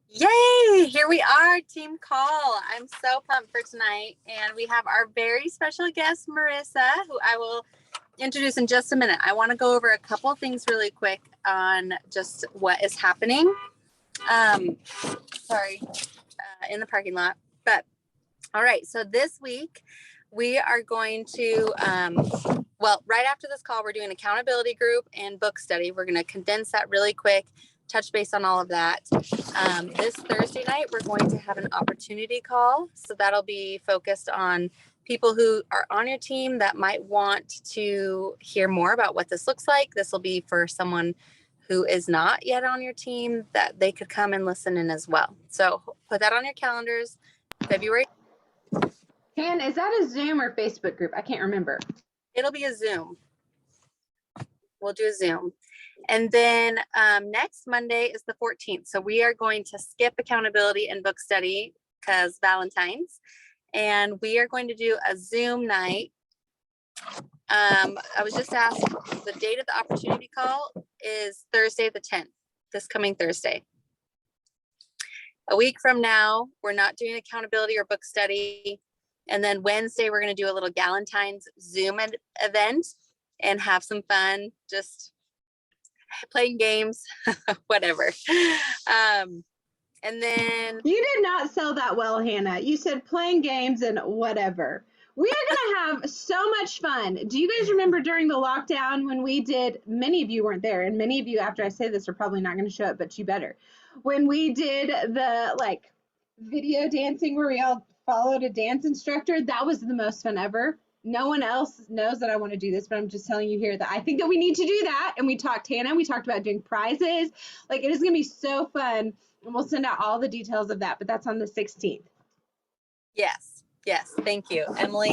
Yay! Here we are, Team Call. I'm so pumped for tonight. And we have our very special guest, Marissa, who I will introduce in just a minute. I want to go over a couple of things really quick on just what is happening. Um, in the parking lot. But all right, so this week we are going to, right after this call, we're doing accountability group and book study. We're going to condense that really quick, touch base on all of that. This Thursday night, we're going to have an opportunity call. So that'll be focused on people who are on your team that might want to hear more about what this looks like. This will be for someone who is not yet on your team, that they could come and listen in as well. So put that on your calendars. February. Han, is that a Zoom or Facebook group? I can't remember. It'll be a Zoom. We'll do a Zoom. And then next Monday is the 14th. So we are going to skip accountability and book study because Valentine's. And we are going to do a Zoom night. I was just asked, the date of the opportunity call is Thursday the 10th, this coming Thursday. A week from now, we're not doing accountability or book study. And then Wednesday, we're going to do a little Galentine's Zoom event and have some fun, just playing games, whatever. And then you did not sell that well, Hannah. You said playing games and whatever. We are going to have so much fun. Do you guys remember during the lockdown when we did, many of you weren't there, and many of you after I say this are probably not going to show up, but you better. When we did the video dancing where we all followed a dance instructor, that was the most fun ever. No one else knows that I want to do this, but I'm just telling you here that I think that we need to do that. And we talked about doing prizes. It is going to be so fun. And we'll send out all the details of that, but that's on the 16th. Yes. Thank you. Emily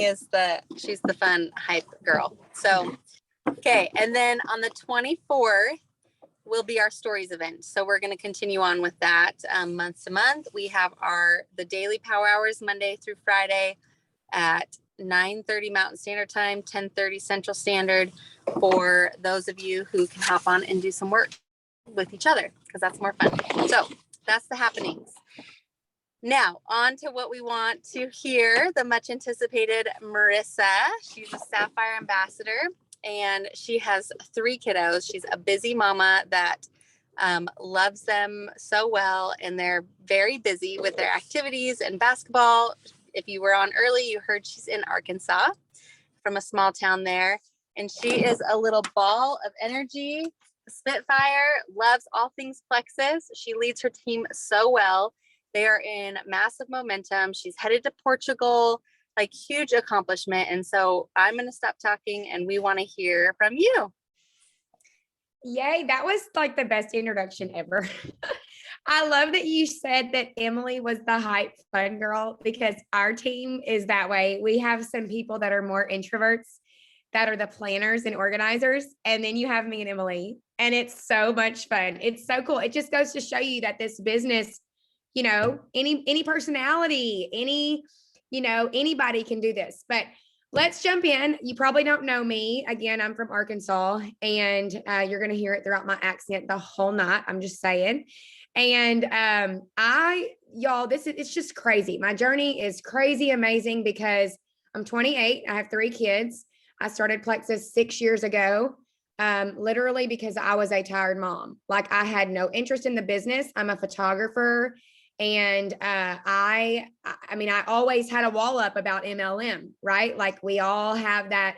she's the fun hype girl. So, okay. And then on the 24th will be our stories event. So we're going to continue on with that month to month. We have the daily power hours Monday through Friday at 9:30 Mountain Standard Time, 10:30 Central Standard, for those of you who can hop on and do some work with each other, because that's more fun. So that's the happenings. Now, on to what we want to hear, the much anticipated Marissa. She's a Sapphire ambassador, and she has 3 kiddos. She's a busy mama that loves them so well, and they're very busy with their activities and basketball. If you were on early, you heard she's in Arkansas, from a small town there. And she is a little ball of energy, Spitfire, loves all things Plexus. She leads her team so well. They are in massive momentum. She's headed to Portugal, huge accomplishment. And so I'm going to stop talking and we want to hear from you. Yay, that was the best introduction ever. I love that you said that Emily was the hype fun girl, because our team is that way. We have some people that are more introverts that are the planners and organizers. And then you have me and Emily, and it's so much fun. It's so cool. It just goes to show you that this business, any personality, anybody can do this. But let's jump in. You probably don't know me. Again, I'm from Arkansas, and you're going to hear it throughout my accent the whole night. I'm just saying. And it's just crazy. My journey is crazy amazing, because I'm 28. I have 3 kids. I started Plexus 6 years ago, literally because I was a tired mom. I had no interest in the business. I'm a photographer. And I always had a wall up about MLM, right? We all have that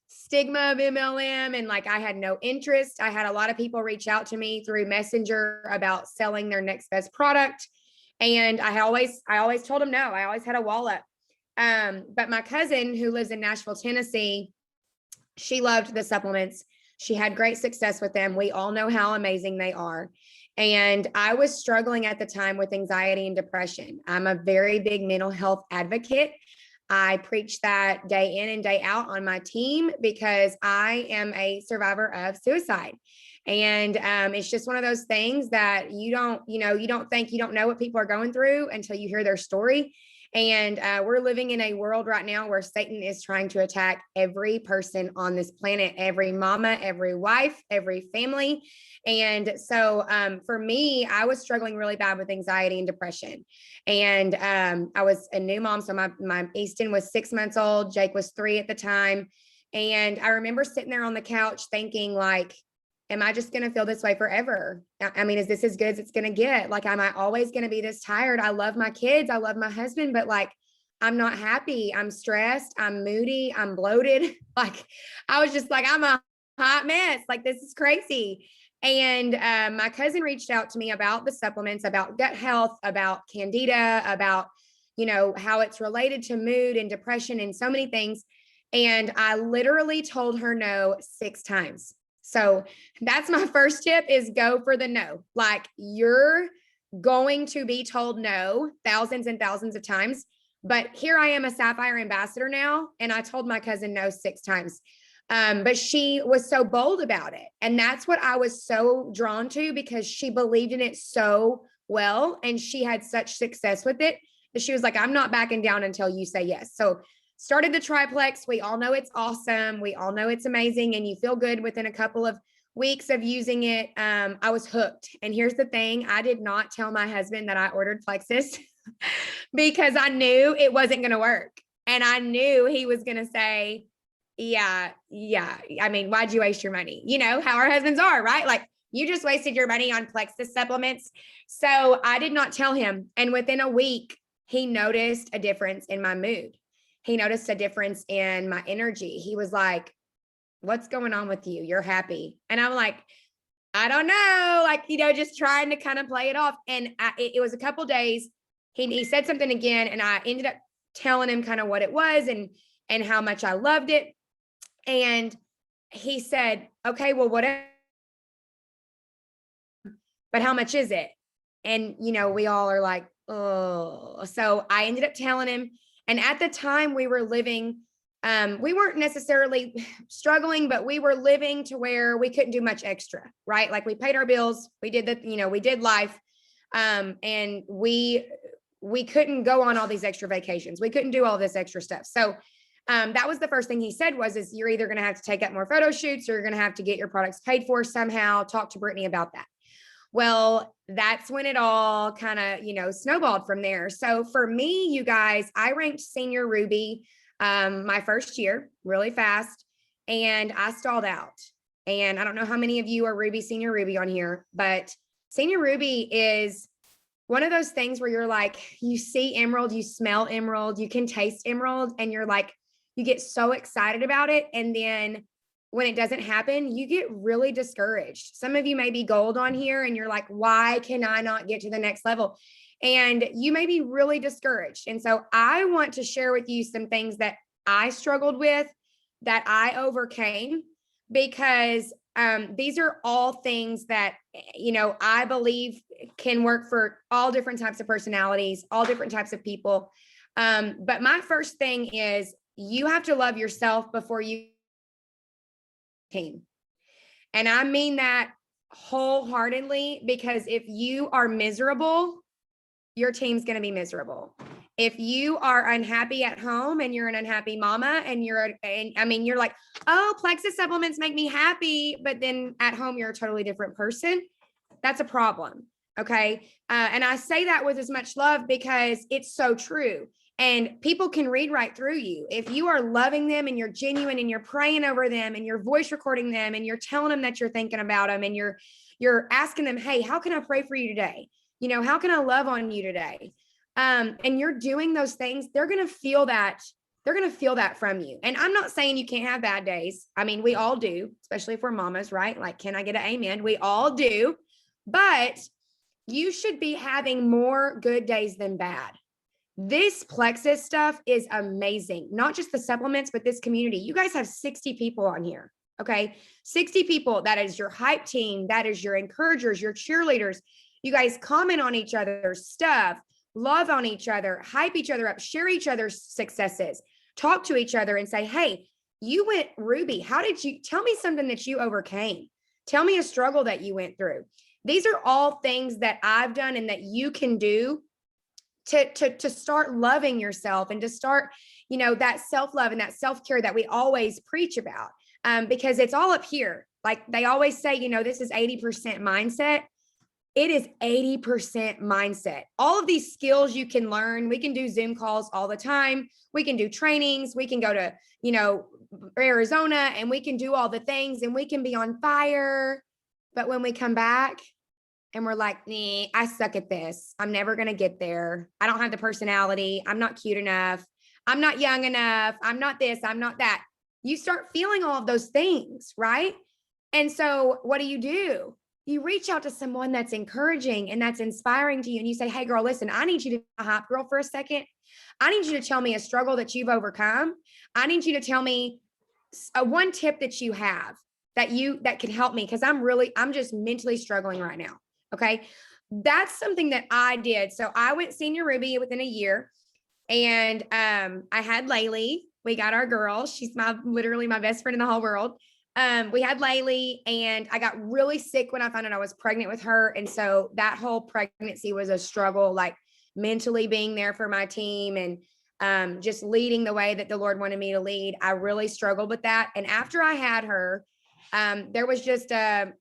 stigma of MLM, and I had no interest. I had a lot of people reach out to me through Messenger about selling their next best product. And I always told them no. I always had a wall up. But my cousin, who lives in Nashville, Tennessee, she loved the supplements. She had great success with them. We all know how amazing they are. And I was struggling at the time with anxiety and depression. I'm a very big mental health advocate. I preach that day in and day out on my team, because I am a survivor of suicide. And it's just one of those things that you don't think you don't know what people are going through until you hear their story. And we're living in a world right now where Satan is trying to attack every person on this planet, every mama, every wife, every family. And so for me, I was struggling really bad with anxiety and depression. And I was a new mom. So my Easton was 6 months old. Jake was 3 at the time. And I remember sitting there on the couch thinking, like, am I just going to feel this way forever? I mean, is this as good as it's going to get? Like, am I always going to be this tired? I love my kids. I love my husband, but like, I'm not happy. I'm stressed. I'm moody. I'm bloated. Like, I was just like, I'm a hot mess. Like, this is crazy. And my cousin reached out to me about the supplements, about gut health, about candida, about, you know, how it's related to mood and depression and so many things. And I literally told her no 6 times. So that's my first tip, is go for the no. Like, you're going to be told no thousands and thousands of times. But here I am, a Sapphire ambassador now, and I told my cousin no 6 times. But she was so bold about it. And that's what I was so drawn to, because she believed in it so well. And she had such success with it that she was like, I'm not backing down until you say yes. So started the triplex. We all know it's awesome. We all know it's amazing. And you feel good within a couple of weeks of using it. I was hooked. And here's the thing. I did not tell my husband that I ordered Plexus because I knew it wasn't going to work. And I knew he was going to say, yeah. I mean, why'd you waste your money? You know how our husbands are, right? Like, you just wasted your money on Plexus supplements. So I did not tell him. And within a week, he noticed a difference in my mood. He noticed a difference in my energy. He was like, what's going on with you? You're happy. And I'm like, I don't know, like, you know, just trying to kind of play it off. And it was a couple days. He said something again, and I ended up telling him kind of what it was and how much I loved it. And he said, okay, well, whatever, but how much is it? And, you know, we all are like, oh, so I ended up telling him. And at the time we were living, we weren't necessarily struggling, but we were living to where we couldn't do much extra, right? Like, we paid our bills, we did life. And we couldn't go on all these extra vacations. We couldn't do all this extra stuff. So that was the first thing he said is you're either going to have to take up more photo shoots, or you're going to have to get your products paid for somehow. Talk to Brittany about that. Well, that's when it all kind of, you know, snowballed from there. So for me, you guys, I ranked Senior Ruby my first year really fast, and I stalled out. And I don't know how many of you are Ruby, Senior Ruby on here, but Senior Ruby is one of those things where you're like, you see emerald, you smell emerald, you can taste emerald, and you're like, you get so excited about it. And then when it doesn't happen, you get really discouraged. Some of you may be gold on here and you're like, why can I not get to the next level? And you may be really discouraged. And so I want to share with you some things that I struggled with, that I overcame, because these are all things that, you know, I believe can work for all different types of personalities, all different types of people. But my first thing is, you have to love yourself before you team. And I mean that wholeheartedly, because if you are miserable, your team's going to be miserable. If you are unhappy at home and you're an unhappy mama and you're like, oh, Plexus supplements make me happy, but then at home you're a totally different person, that's a problem. Okay. And I say that with as much love because it's so true. And people can read right through you. If you are loving them and you're genuine and you're praying over them and you're voice recording them and you're telling them that you're thinking about them and you're asking them, hey, how can I pray for you today? You know, how can I love on you today? And you're doing those things, they're going to feel that. They're going to feel that from you. And I'm not saying you can't have bad days. I mean, we all do, especially if we're mamas, right? Like, can I get an amen? We all do. But you should be having more good days than bad. This Plexus stuff is amazing. Not just the supplements, but this community. You guys have 60 people on here. Okay. 60 people. That is your hype team. That is your encouragers, your cheerleaders. You guys comment on each other's stuff, love on each other, hype each other up, share each other's successes, talk to each other and say, hey, you went Ruby. How did you tell me something that you overcame? Tell me a struggle that you went through. These are all things that I've done and that you can do to start loving yourself and to start, that self-love and that self-care that we always preach about. Because it's all up here. Like they always say, this is 80% mindset. It is 80% mindset. All of these skills you can learn. We can do Zoom calls all the time. We can do trainings. We can go to, Arizona, and we can do all the things and we can be on fire. But when we come back and we're like, nah, I suck at this. I'm never going to get there. I don't have the personality. I'm not cute enough. I'm not young enough. I'm not this. I'm not that. You start feeling all of those things, right? And so what do? You reach out to someone that's encouraging and that's inspiring to you. And you say, hey girl, listen, I need you to be a hot girl for a second. I need you to tell me a struggle that you've overcome. I need you to tell me one tip that you have that could help me. Cause I'm just mentally struggling right now. Okay. That's something that I did. So I went senior Ruby within a year, and I had Laylee. We got our girl. She's literally my best friend in the whole world. We had Laylee, and I got really sick when I found out I was pregnant with her. And so that whole pregnancy was a struggle, like mentally being there for my team and just leading the way that the Lord wanted me to lead. I really struggled with that. And after I had her, there was just a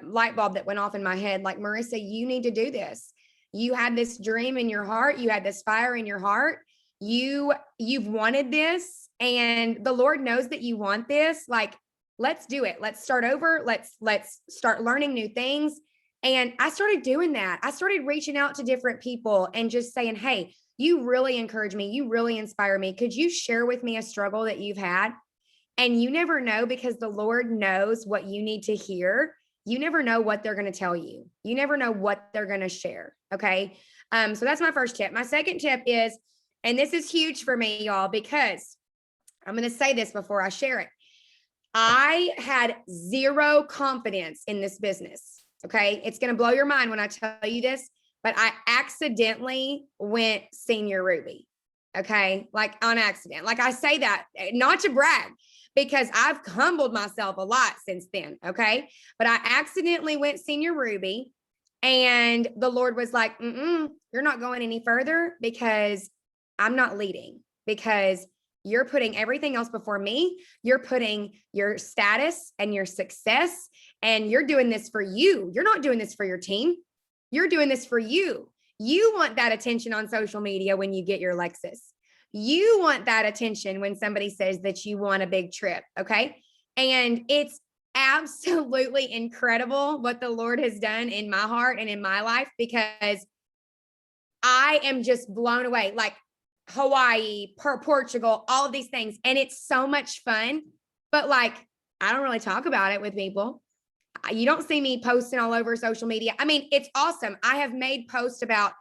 light bulb that went off in my head. Like, Marissa, you need to do this. You had this dream in your heart. You had this fire in your heart. You've wanted this, and the Lord knows that you want this. Like, let's do it. Let's start over. Let's start learning new things. And I started doing that. I started reaching out to different people and just saying, hey, you really encourage me. You really inspire me. Could you share with me a struggle that you've had? And you never know, because the Lord knows what you need to hear. You never know what they're going to tell you. You never know what they're going to share. Okay. So that's my first tip. My second tip is, and this is huge for me, y'all, because I'm going to say this before I share it. I had zero confidence in this business. Okay. It's going to blow your mind when I tell you this, but I accidentally went senior Ruby. Okay. Like on accident. Like, I say that not to brag, because I've humbled myself a lot since then. Okay. But I accidentally went senior Ruby, and the Lord was like, you're not going any further, because I'm not leading, because you're putting everything else before me. You're putting your status and your success, and you're doing this for you. You're not doing this for your team. You're doing this for you. You want that attention on social media when you get your Lexus. You want that attention when somebody says that you want a big trip. Okay. And it's absolutely incredible what the Lord has done in my heart and in my life, because I am just blown away. Like Hawaii, Portugal, all of these things. And it's so much fun, but like, I don't really talk about it with people. You don't see me posting all over social media. I mean, it's awesome. I have made posts about,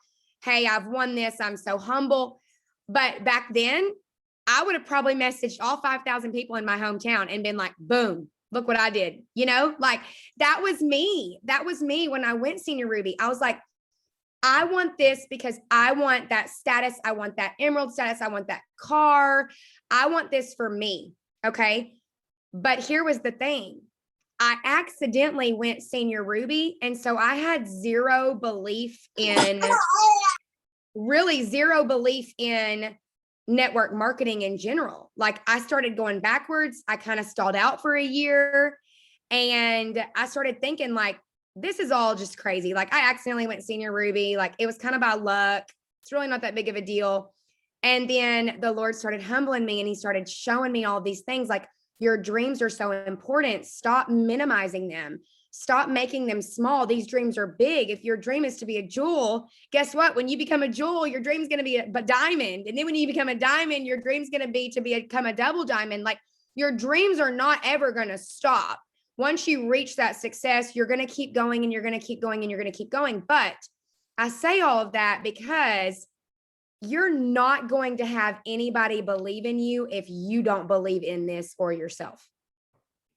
hey, I've won this. I'm so humble. But back then, I would have probably messaged all 5,000 people in my hometown and been like, boom, look what I did. Like that was me. That was me when I went senior Ruby. I was like, I want this because I want that status. I want that emerald status. I want that car. I want this for me. Okay. But here was the thing. I accidentally went senior Ruby. And so I had zero belief in network marketing in general. Like, I started going backwards. I kind of stalled out for a year, and I started thinking like, this is all just crazy. Like, I accidentally went senior Ruby. Like, it was kind of by luck. It's really not that big of a deal. And then the Lord started humbling me, and he started showing me all these things. Like, your dreams are so important. Stop minimizing them. Stop making them small. These dreams are big. If your dream is to be a jewel, guess what? When you become a jewel, your dream's going to be a diamond. And then when you become a diamond, your dream's going to become a double diamond. Like, your dreams are not ever going to stop. Once you reach that success, you're going to keep going, and you're going to keep going, and you're going to keep going. But I say all of that because you're not going to have anybody believe in you if you don't believe in this for yourself.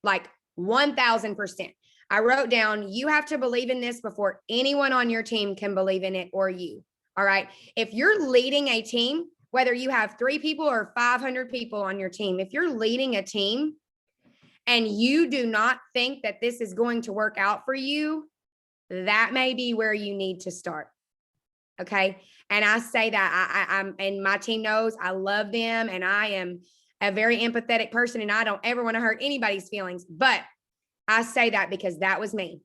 Like 1000%. I wrote down, you have to believe in this before anyone on your team can believe in it, or you. All right. If you're leading a team, whether you have 3 people or 500 people on your team, if you're leading a team and you do not think that this is going to work out for you, that may be where you need to start. Okay. And I say that I'm, and my team knows I love them and I am a very empathetic person and I don't ever want to hurt anybody's feelings. But I say that because that was me.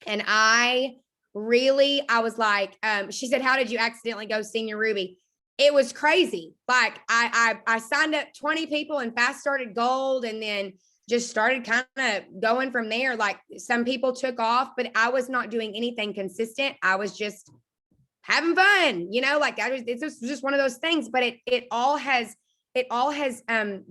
And I was like, she said, how did you accidentally go senior Ruby? It was crazy. Like I signed up 20 people and fast started gold and then just started kind of going from there. Like some people took off, but I was not doing anything consistent. I was just having fun, like it's just one of those things, but it all has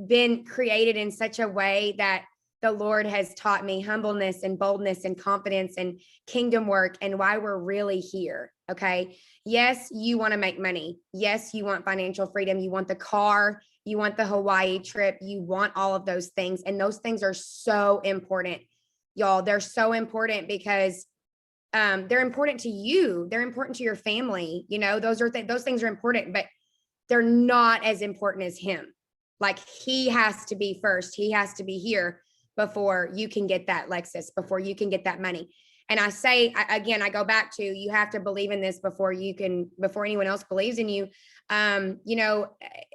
been created in such a way that the Lord has taught me humbleness and boldness and confidence and kingdom work and why we're really here. Okay. Yes, you want to make money. Yes, you want financial freedom. You want the car. You want the Hawaii trip. You want all of those things. And those things are so important, y'all. They're so important because they're important to you. They're important to your family. Those things are important, but they're not as important as him. Like he has to be first. He has to be here before you can get that Lexus, before you can get that money. And I say, again, I go back to, you have to believe in this before anyone else believes in you.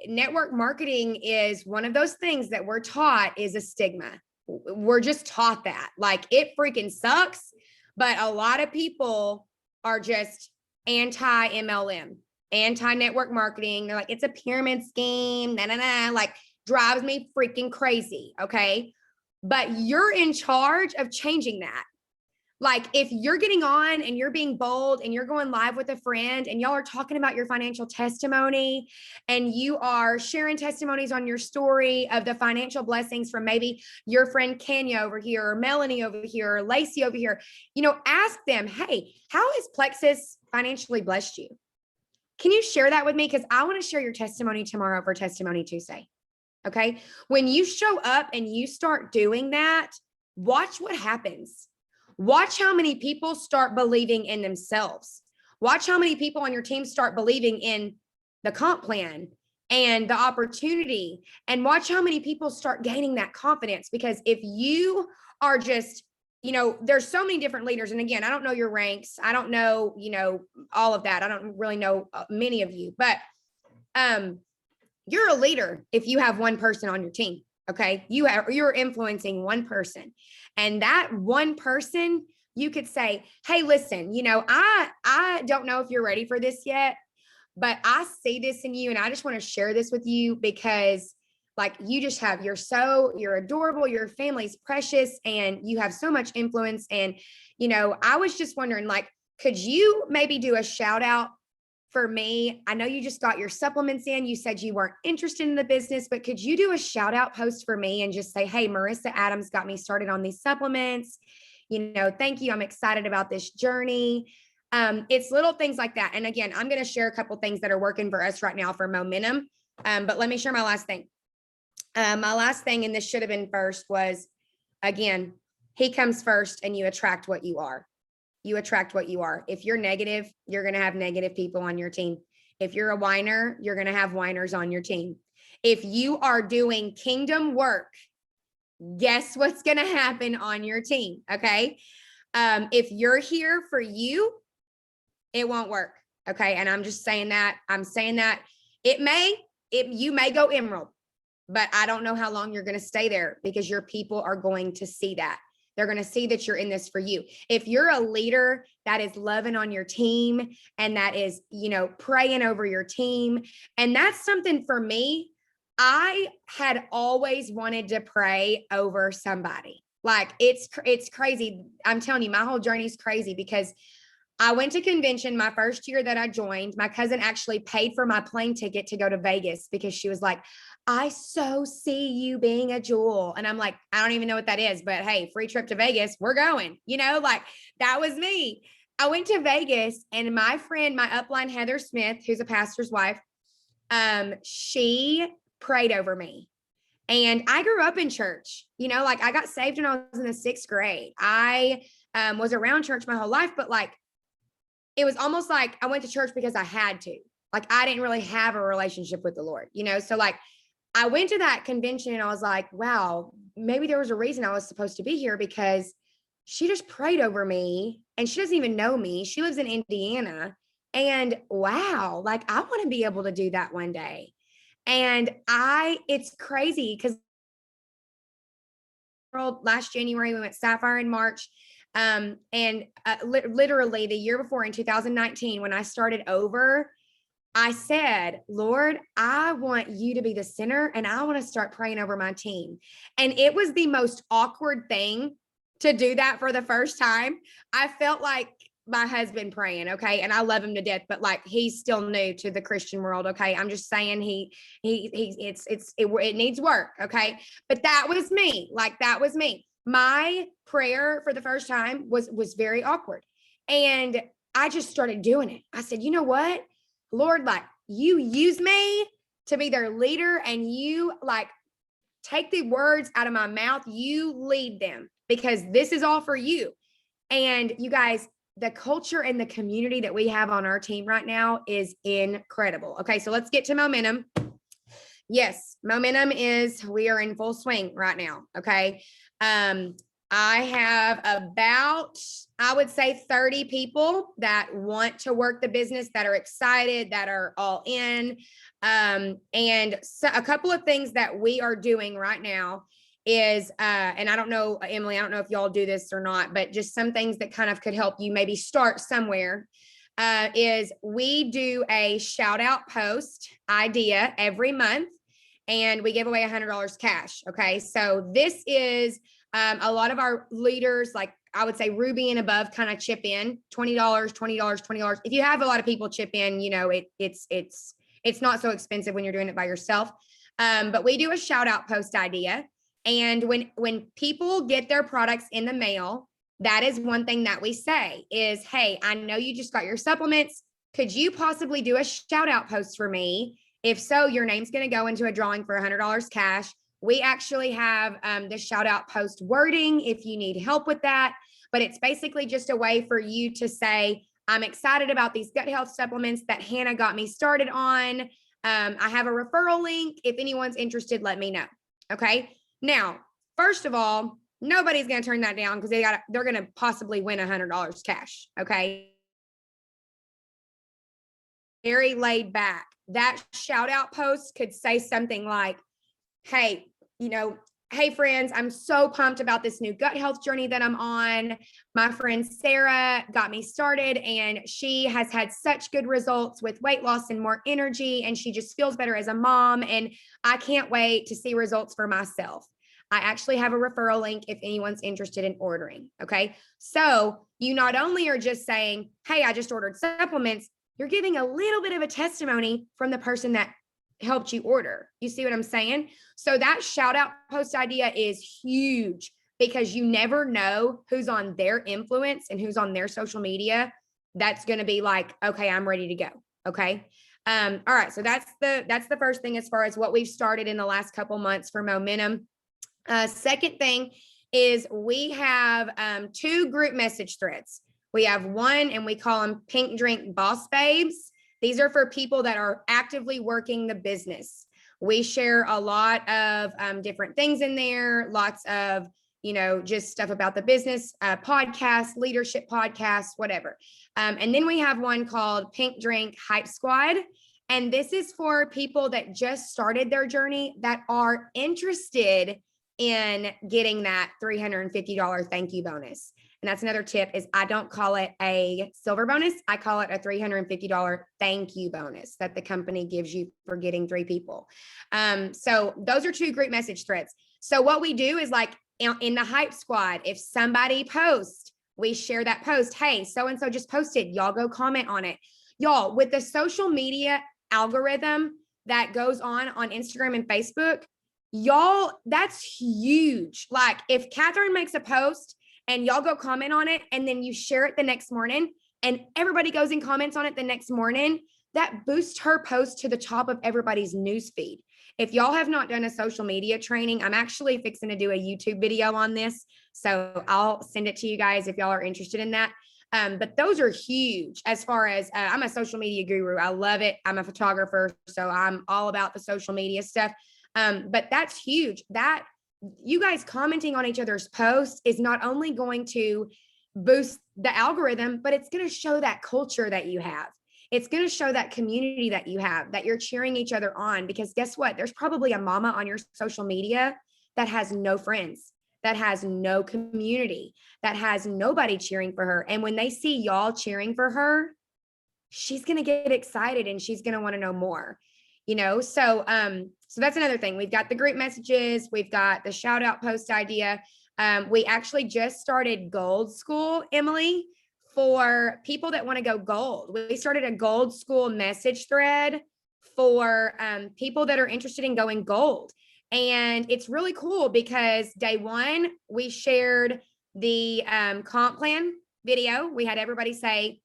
Network marketing is one of those things that we're taught is a stigma. We're just taught that. Like it freaking sucks. But a lot of people are just anti-MLM, anti-network marketing. They're like, it's a pyramid scheme, like drives me freaking crazy. Okay. But you're in charge of changing that. Like if you're getting on and you're being bold and you're going live with a friend and y'all are talking about your financial testimony and you are sharing testimonies on your story of the financial blessings from maybe your friend Kenya over here or Melanie over here or Lacey over here, ask them, hey, how has Plexus financially blessed you? Can you share that with me? Because I want to share your testimony tomorrow for Testimony Tuesday. Okay. When you show up and you start doing that, watch what happens. Watch how many people start believing in themselves. Watch how many people on your team start believing in the comp plan and the opportunity, and watch how many people start gaining that confidence. Because if you are just, there's so many different leaders. And again, I don't know your ranks. I don't know, all of that. I don't really know many of you, but you're a leader if you have one person on your team. Okay. You're influencing one person, and that one person, you could say, hey, listen, I don't know if you're ready for this yet, but I see this in you. And I just want to share this with you because like you're adorable. Your family's precious and you have so much influence. And, I was just wondering, like, could you maybe do a shout out for me? I know you just got your supplements in. You said you weren't interested in the business, but could you do a shout out post for me and just say, hey, Marissa Adams got me started on these supplements. Thank you. I'm excited about this journey. It's little things like that. And again, I'm going to share a couple things that are working for us right now for momentum. But let me share my last thing. My last thing, and this should have been first, was, again, he comes first and you attract what you are. You attract what you are. If you're negative, you're going to have negative people on your team. If you're a whiner, you're going to have whiners on your team. If you are doing kingdom work, guess what's going to happen on your team? Okay. If you're here for you, it won't work. Okay. And I'm just saying that. I'm saying that you may go emerald, but I don't know how long you're going to stay there because your people are going to see that. They're going to see that you're in this for you. If you're a leader that is loving on your team and that is, praying over your team. And that's something for me. I had always wanted to pray over somebody. Like it's crazy. I'm telling you, my whole journey is crazy because I went to convention my first year that I joined. My cousin actually paid for my plane ticket to go to Vegas because she was like, I so see you being a jewel. And I'm like, I don't even know what that is, but hey, free trip to Vegas, we're going, like that was me. I went to Vegas and my friend, my upline, Heather Smith, who's a pastor's wife, she prayed over me. And I grew up in church, like I got saved when I was in the 6th grade. I was around church my whole life, but like, it was almost like I went to church because I had to. Like I didn't really have a relationship with the Lord, so like I went to that convention and I was like, wow, maybe there was a reason I was supposed to be here because she just prayed over me and she doesn't even know me. She lives in Indiana And wow, like I want to be able to do that one day. And it's crazy because last January we went Sapphire in March. And literally the year before in 2019, when I started over, I said, Lord, I want you to be the center and I want to start praying over my team. And it was the most awkward thing to do that for the first time. I felt like my husband praying, okay, and I love him to death, but like he's still new to the Christian world, okay. I'm just saying it needs work, okay. But that was me, like that was me. My prayer for the first time was very awkward, and I just started doing it. I said, you know what, Lord, like you use me to be their leader, and you like take the words out of my mouth, you lead them, because this is all for you. And you guys, the culture and the community that we have on our team right now is incredible. Okay, so let's get to momentum. Yes, momentum we are in full swing right now. Okay. I have about, I would say 30 people that want to work the business, that are excited, that are all in. And so a couple of things that we are doing right now is, and I don't know, Emily, I don't know if y'all do this or not, but just some things that kind of could help you maybe start somewhere, is we do a shout out post idea every month, and we give away $100 cash. Okay. So this is, a lot of our leaders, like I would say Ruby and above, kind of chip in $20, $20, $20. If you have a lot of people chip in, you know, it's not so expensive when you're doing it by yourself. But we do a shout out post idea. And when people get their products in the mail, that is one thing that we say is, hey, I know you just got your supplements. Could you possibly do a shout out post for me? If so, your name's going to go into a drawing for $100 cash. We actually have the shout out post wording if you need help with that. But it's basically just a way for you to say, I'm excited about these gut health supplements that Hannah got me started on. I have a referral link. If anyone's interested, let me know. Okay. Now, first of all, nobody's going to turn that down because they're going to possibly win $100 cash. Okay. Very laid back. That shout out post could say something like, hey, you know, hey friends, I'm so pumped about this new gut health journey that I'm on. My friend Sarah got me started and she has had such good results with weight loss and more energy, and she just feels better as a mom, and I can't wait to see results for myself. I actually have a referral link if anyone's interested in ordering. Okay. So you not only are just saying, hey, I just ordered supplements, you're giving a little bit of a testimony from the person that helped you order. You see what I'm saying? So that shout out post idea is huge, because you never know who's on their influence and who's on their social media. That's going to be like, okay, I'm ready to go. Okay. All right. So that's the first thing as far as what we've started in the last couple months for momentum. Second thing is we have 2 group message threads. We have one, and we call them Pink Drink Boss Babes. These are for people that are actively working the business. We share a lot of different things in there, lots of, you know, just stuff about the business, podcasts, leadership podcasts, whatever. And then we have one called Pink Drink Hype Squad. And this is for people that just started their journey that are interested in getting that $350 thank you bonus. And that's another tip, is I don't call it a silver bonus. I call it a $350 thank you bonus that the company gives you for getting 3 people. So those are 2 group message threads. So what we do is, like in the Hype Squad, if somebody posts, we share that post. Hey, so-and-so just posted, y'all go comment on it. Y'all, with the social media algorithm that goes on Instagram and Facebook, y'all, that's huge. Like if Catherine makes a post and y'all go comment on it, and then you share it the next morning, and everybody goes and comments on it the next morning, that boosts her post to the top of everybody's news feed. If y'all have not done a social media training, I'm actually fixing to do a YouTube video on this. So I'll send it to you guys if y'all are interested in that. But those are huge as far as, I'm a social media guru. I love it. I'm a photographer, so I'm all about the social media stuff. But that's huge. That you guys commenting on each other's posts is not only going to boost the algorithm, but it's going to show that culture that you have. It's going to show that community that you have, that you're cheering each other on, because guess what? There's probably a mama on your social media that has no friends, that has no community, that has nobody cheering for her. And when they see y'all cheering for her, she's going to get excited and she's going to want to know more, so that's another thing. We've got the group messages, we've got the shout out post idea. We actually just started Gold School, Emily, for people that want to go gold. We started a Gold School message thread for people that are interested in going gold. And it's really cool because day one, we shared the comp plan video. We had everybody say,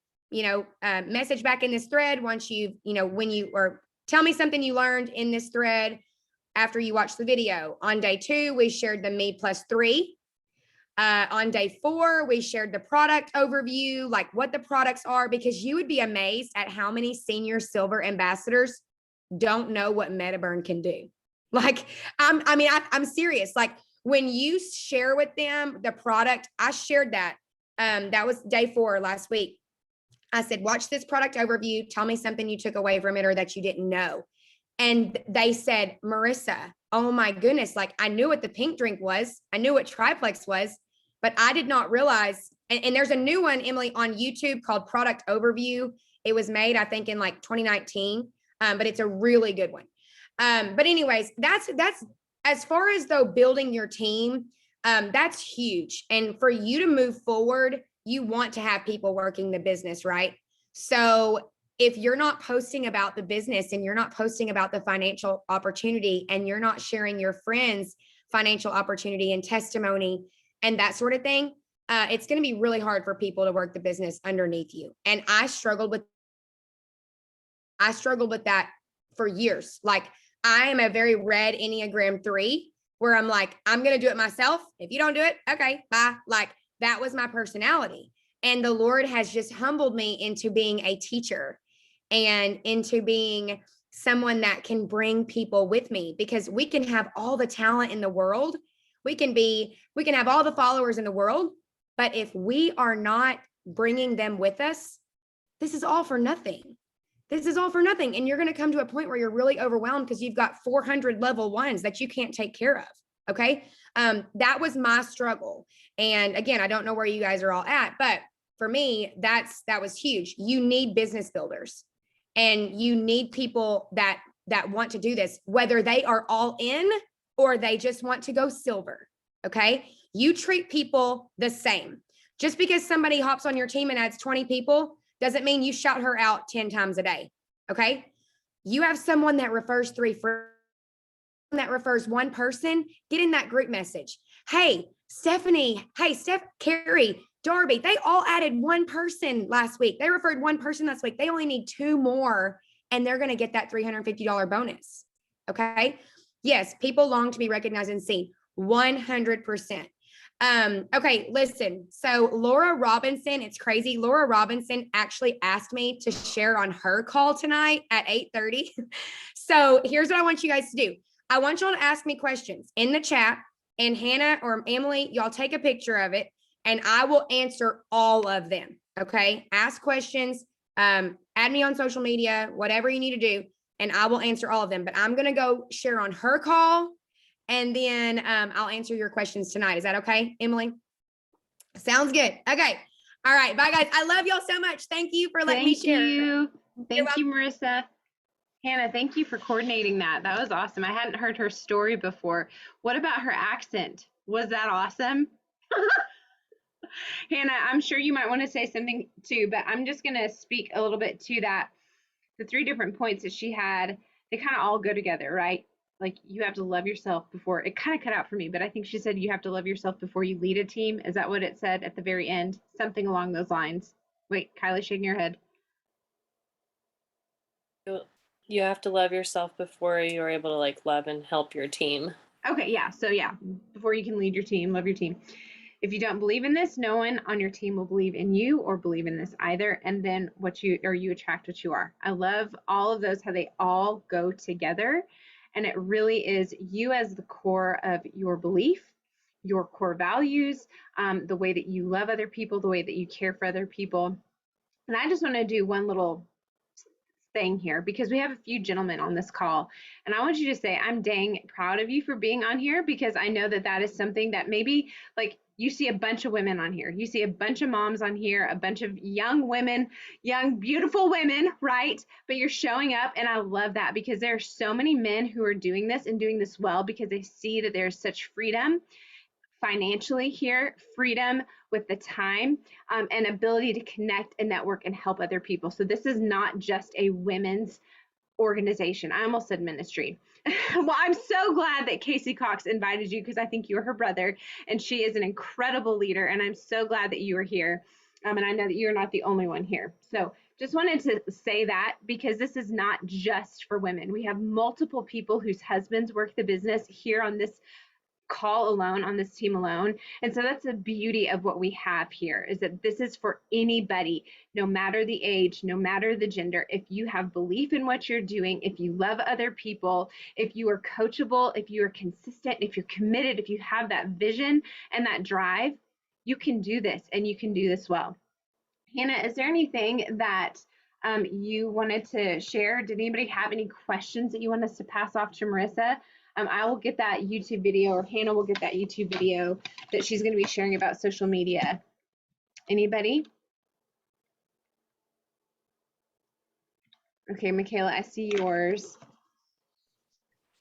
message back in this thread once or tell me something you learned in this thread after you watch the video. On day two, we shared the Me Plus 3. On day 4, we shared the product overview, like what the products are, because you would be amazed at how many senior silver ambassadors don't know what MetaBurn can do. Like, I'm serious. Like when you share with them the product, I shared that. That was day 4 last week. I said, watch this product overview. Tell me something you took away from it or that you didn't know. And they said, Marissa, oh my goodness. Like I knew what the pink drink was. I knew what triplex was, but I did not realize. And there's a new one, Emily, on YouTube called Product Overview. It was made, I think, in like 2019, but it's a really good one. But anyways, that's as far as though building your team, that's huge. And for you to move forward, you want to have people working the business, right? So if you're not posting about the business and you're not posting about the financial opportunity and you're not sharing your friends' financial opportunity and testimony and that sort of thing, it's going to be really hard for people to work the business underneath you. And I struggled with that for years. Like I am a very red Enneagram 3, where I'm like, I'm going to do it myself. If you don't do it, okay, bye. Like that was my personality. And the Lord has just humbled me into being a teacher and into being someone that can bring people with me, because we can have all the talent in the world. We can have all the followers in the world, but if we are not bringing them with us, this is all for nothing. This is all for nothing. And you're going to come to a point where you're really overwhelmed because you've got 400 level 1s that you can't take care of. Okay. That was my struggle. And again, I don't know where you guys are all at, but for me, that was huge. You need business builders and you need people that want to do this, whether they are all in or they just want to go silver. Okay. You treat people the same. Just because somebody hops on your team and adds 20 people doesn't mean you shout her out 10 times a day. Okay. You have someone that refers 3 friends, that refers 1 person, get in that group message. Hey, Stephanie, hey, Carrie, Darby, they all added 1 person last week. They referred 1 person last week. They only need 2 more and they're going to get that $350 bonus. Okay. Yes. People long to be recognized and seen 100%. Okay, listen. So Laura Robinson, it's crazy. Laura Robinson actually asked me to share on her call tonight at 8:30. So here's what I want you guys to do. I want y'all to ask me questions in the chat, and Hannah or Emily, y'all take a picture of it and I will answer all of them. Okay. Ask questions, add me on social media, whatever you need to do, and I will answer all of them. But I'm going to go share on her call. And then I'll answer your questions tonight. Is that okay, Emily? Sounds good. Okay. All right. Bye, guys. I love y'all so much. Thank you for letting me share. Thank you, Marissa. Hannah, thank you for coordinating that. That was awesome. I hadn't heard her story before. What about her accent? Was that awesome? Hannah, I'm sure you might want to say something too, but I'm just going to speak a little bit to that. The 3 different points that she had, they kind of all go together, right? Like you have to love yourself before, it kind of cut out for me, but I think she said you have to love yourself before you lead a team. Is that what it said at the very end? Something along those lines. Wait, Kylie's shaking her head. You have to love yourself before you're able to like love and help your team. Okay, yeah. So yeah, before you can lead your team, love your team. If you don't believe in this, no one on your team will believe in you or believe in this either. And then you attract what you are. I love all of those, how they all go together. And it really is you as the core of your belief, your core values, the way that you love other people, the way that you care for other people. And I just want to do one little staying here because we have a few gentlemen on this call. And I want you to say, I'm dang proud of you for being on here, because I know that that is something that maybe like you see a bunch of women on here. You see a bunch of moms on here, a bunch of young women, young, beautiful women, right? But you're showing up. And I love that because there are so many men who are doing this and doing this well because they see that there's such freedom financially here, freedom with the time, and ability to connect and network and help other people. So this is not just a women's organization. I almost said ministry. Well, I'm so glad that Casey Cox invited you because I think you're her brother and she is an incredible leader. And I'm so glad that you are here. And I know that you're not the only one here. So just wanted to say that because this is not just for women. We have multiple people whose husbands work the business here on this call alone, on this team alone. And so that's the beauty of what we have here, is that this is for anybody, no matter the age, no matter the gender. If you have belief in what you're doing, if you love other people, if you are coachable, if you are consistent, if you're committed, if you have that vision and that drive, you can do this and you can do this well. Hannah, is there anything that you wanted to share? Did anybody have any questions that you want us to pass off to Marissa? I will get that YouTube video, or Hannah will get that YouTube video that she's going to be sharing about social media. Anybody? Okay, Michaela, I see yours.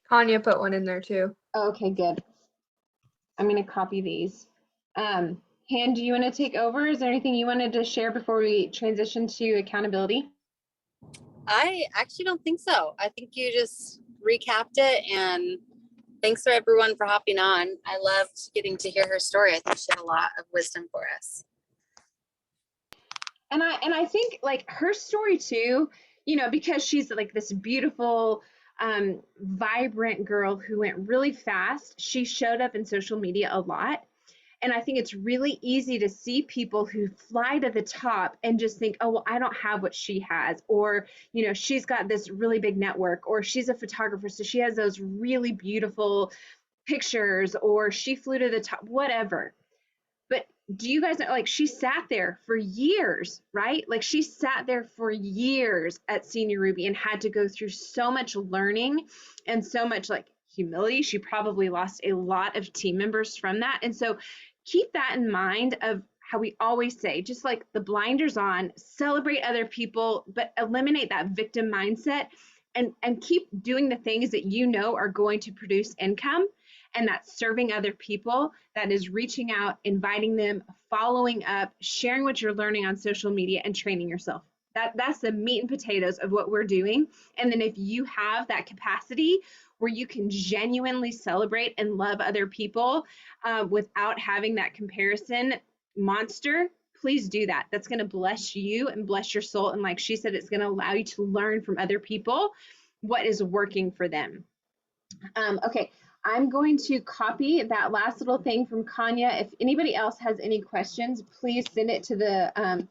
Kanya put one in there too. Okay, good. I'm going to copy these. Han, do you want to take over? Is there anything you wanted to share before we transition to accountability? I actually don't think so. I think you just recapped it, and thanks for everyone for hopping on. I loved getting to hear her story. I think she had a lot of wisdom for us. And I think like her story too, you know, because she's like this beautiful, vibrant girl who went really fast. She showed up in social media a lot. And I think it's really easy to see people who fly to the top and just think, oh, well, I don't have what she has. Or, you know, she's got this really big network, or she's a photographer, so she has those really beautiful pictures, or she flew to the top, whatever. But do you guys know, like, she sat there for years, right? Like, she sat there for years at Senior Ruby and had to go through so much learning and so much like humility. She probably lost a lot of team members from that. And so keep that in mind of how we always say, just like the blinders on, celebrate other people, but eliminate that victim mindset and keep doing the things that you know are going to produce income. And that's serving other people, that is reaching out, inviting them, following up, sharing what you're learning on social media, and training yourself. That's the meat and potatoes of what we're doing. And then if you have that capacity where you can genuinely celebrate and love other people without having that comparison monster, please do that. That's going to bless you and bless your soul. And like she said, it's going to allow you to learn from other people what is working for them. Okay. I'm going to copy that last little thing from Kanya. If anybody else has any questions, please send it to the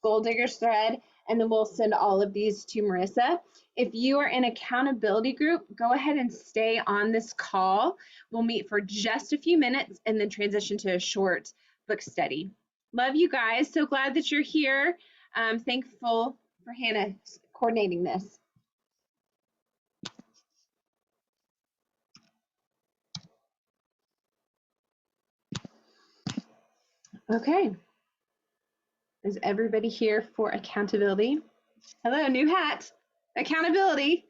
Gold Diggers thread, and then we'll send all of these to Marissa. If you are in accountability group, go ahead and stay on this call. We'll meet for just a few minutes and then transition to a short book study. Love you guys. So glad that you're here. I'm thankful for Hannah coordinating this. Okay. Is everybody here for accountability? Hello, new hat. Accountability.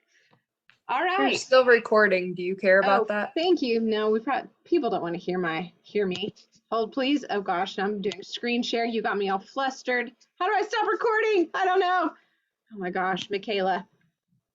All You're right. still recording. Do you care about Oh, that? thank you. No, we've got people don't want to hear me. Hold please. Oh gosh, I'm doing screen share. You got me all flustered. How do I stop recording? I don't know. Oh my gosh, Michaela.